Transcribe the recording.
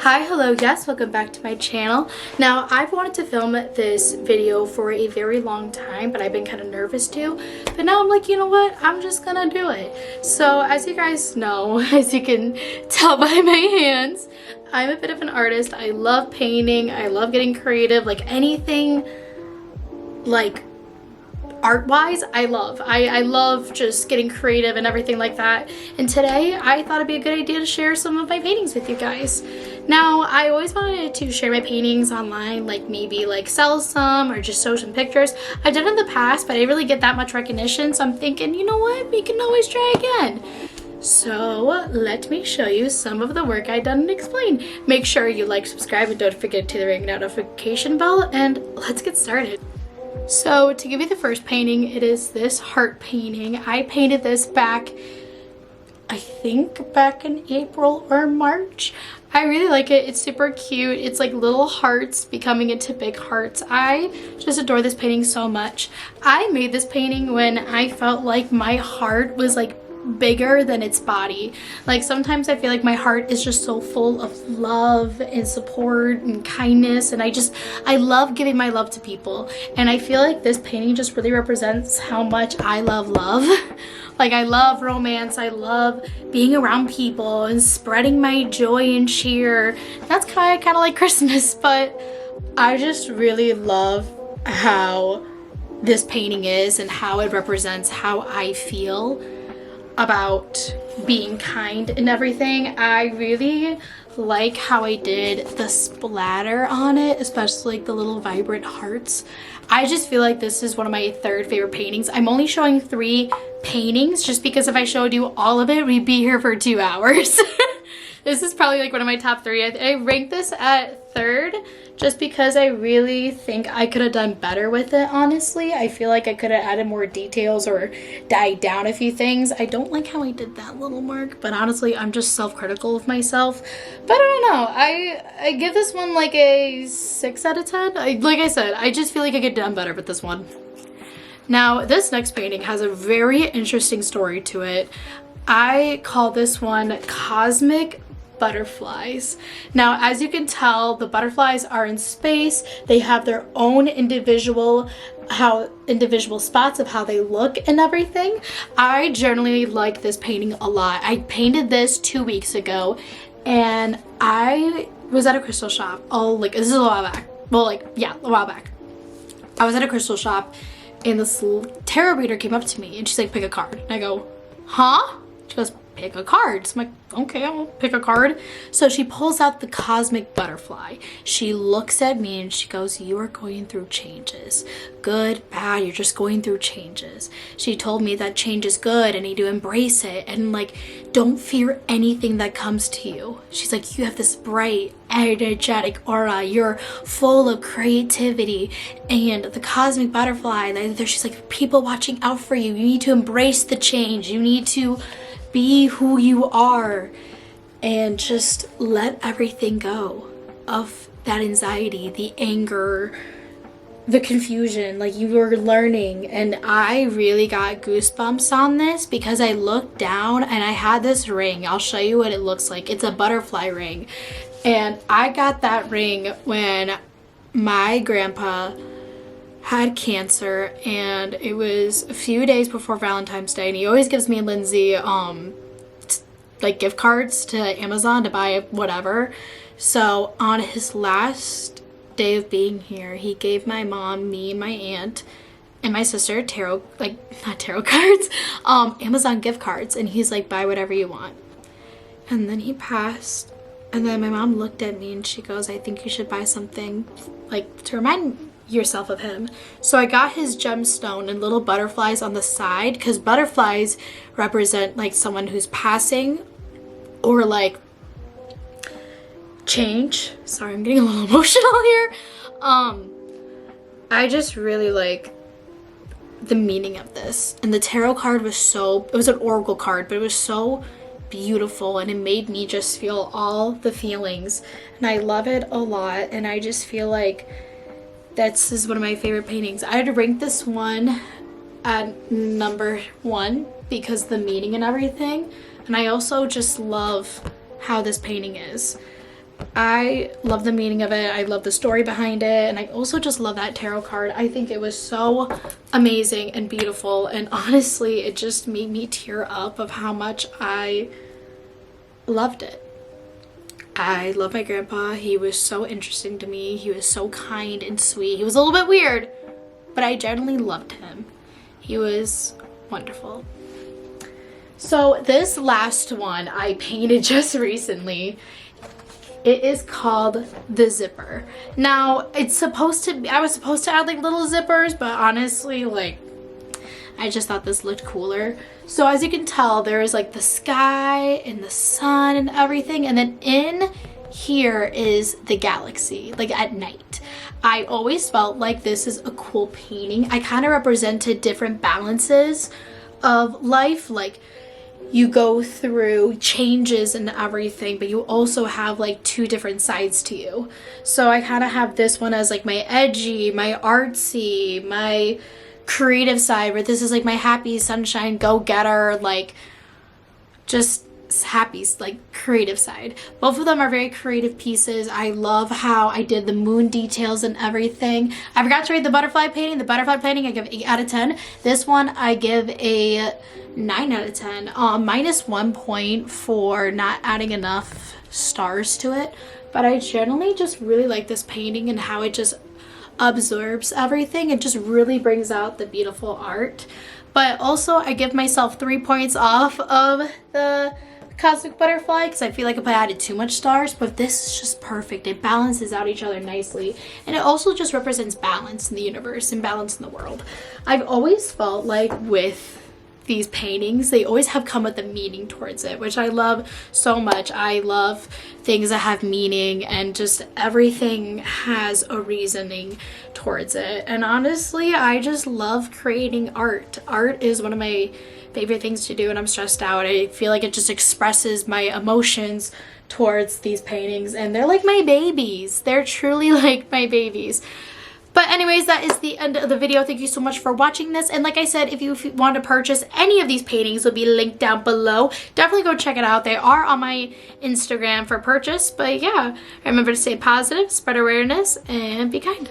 Hi, hello, yes, welcome back to my channel. Now, I've wanted to film this video for a very long time, but I've been kind of nervous to. But now I'm like, you know what? I'm just gonna do it. So, as you guys know, as you can tell by my hands, I'm a bit of an artist. I love painting. I love getting creative. Like anything, like art-wise, I love just getting creative and everything like that. And today I thought it'd be a good idea to share some of my paintings with you guys. Now, I always wanted to share my paintings online, like maybe like sell some or just show some pictures. I've done it in the past, but I didn't really get that much recognition, so I'm thinking, you know what, we can always try again. So let me show you some of the work I've done and explain. Make sure you like, subscribe, and don't forget to ring the notification bell, and let's get started. So to give you the first painting, it is this heart painting. I painted this back, I think back in April or March. I really like it. It's super cute. It's like little hearts becoming into big hearts. I just adore this painting so much. I made this painting when I felt like my heart was like bigger than its body. Like sometimes I feel like my heart is just so full of love and support and kindness, and I love giving my love to people, and I feel like this painting just really represents how much I love love. Like I love romance, I love being around people and spreading my joy and cheer. That's kind of like Christmas, but I just really love how this painting is and how it represents how I feel about being kind and everything. I really like how I did the splatter on it, especially like the little vibrant hearts. I just feel like this is one of my third favorite paintings. I'm only showing 3 paintings just because if I showed you all of it, we'd be here for 2 hours. This is probably like one of my top 3. I ranked this at 3rd just because I really think I could have done better with it, honestly. I feel like I could have added more details or died down a few things. I don't like how I did that little mark, but honestly, I'm just self-critical of myself. But I don't know. I give this one like a 6 out of 10. Like I said, I just feel like I could have done better with this one. Now, this next painting has a very interesting story to it. I call this one Cosmic Butterflies. Now, as you can tell, the butterflies are in space. They have their own individual spots of how they look and everything. I generally like this painting a lot. I painted this 2 weeks ago, and I was at a crystal shop. Oh, like this is a while back. Well, like yeah, a while back. I was at a crystal shop, and this tarot reader came up to me, and she's like, "Pick a card." And I go, "Huh?" She goes, "Pick a card." So I'm like, okay, I'll pick a card. So she pulls out the Cosmic Butterfly. She looks at me and she goes, "You are going through changes. Good, bad, you're just going through changes." She told me that change is good. I need to embrace it. And like, don't fear anything that comes to you. She's like, "You have this bright, energetic aura. You're full of creativity. And the Cosmic Butterfly, she's like, people watching out for you. You need to embrace the change. You need to be who you are and just let everything go of that anxiety, the anger, the confusion. Like, you are learning." And I really got goosebumps on this because I looked down and I had this ring. I'll show you what it looks like. It's a butterfly ring, and I got that ring when my grandpa had cancer, and it was a few days before Valentine's Day, and he always gives me and Lindsay like gift cards to Amazon to buy whatever. So on his last day of being here, he gave my mom, me, and my aunt and my sister not tarot cards, Amazon gift cards, and he's like, "Buy whatever you want." And then he passed, and then my mom looked at me and she goes, "I think you should buy something like to remind yourself of him." So I got his gemstone and little butterflies on the side, because butterflies represent like someone who's passing or like change. Sorry, I'm getting a little emotional here. I just really like the meaning of this, and the tarot card was it was an oracle card, but it was so beautiful, and it made me just feel all the feelings, and I love it a lot. And I just feel like this is one of my favorite paintings. I'd rank this one at number 1 because the meaning and everything. And I also just love how this painting is. I love the meaning of it. I love the story behind it. And I also just love that tarot card. I think it was so amazing and beautiful. And honestly, it just made me tear up of how much I loved it. I love my grandpa. He was so interesting to me. He was so kind and sweet. He was a little bit weird, but I genuinely loved him. He was wonderful. So this last one I painted just recently. It is called the zipper. Now it's supposed to be, I was supposed to add like little zippers, but honestly, like, I just thought this looked cooler. So as you can tell, there is like the sky and the sun and everything, and then in here is the galaxy, like at night. I always felt like this is a cool painting. I kind of represented different balances of life, like you go through changes and everything, but you also have like two different sides to you. So I kind of have this one as like my edgy, my artsy, my creative side, where this is like my happy, sunshine, go-getter, like just happy, like creative side. Both of them are very creative pieces. I love how I did the moon details and everything. I forgot to rate the butterfly painting. The butterfly painting I give 8 out of 10. This one I give a 9 out of 10. Minus 1 point for not adding enough stars to it. But I generally just really like this painting and how it just absorbs everything. It just really brings out the beautiful art. But also I give myself 3 points off of the cosmic butterfly because I feel like if I added too much stars, but this is just perfect. It balances out each other nicely, and it also just represents balance in the universe and balance in the world. I've always felt like with these paintings, they always have come with a meaning towards it, which I love so much. I love things that have meaning, and just everything has a reasoning towards it. And honestly, I just love creating art. Art is one of my favorite things to do when I'm stressed out. I feel like it just expresses my emotions towards these paintings, and they're like my babies. They're truly like my babies. But anyways, that is the end of the video. Thank you so much for watching this. And like I said, if you want to purchase any of these paintings, will be linked down below. Definitely go check it out. They are on my Instagram for purchase. But yeah, remember to stay positive, spread awareness, and be kind.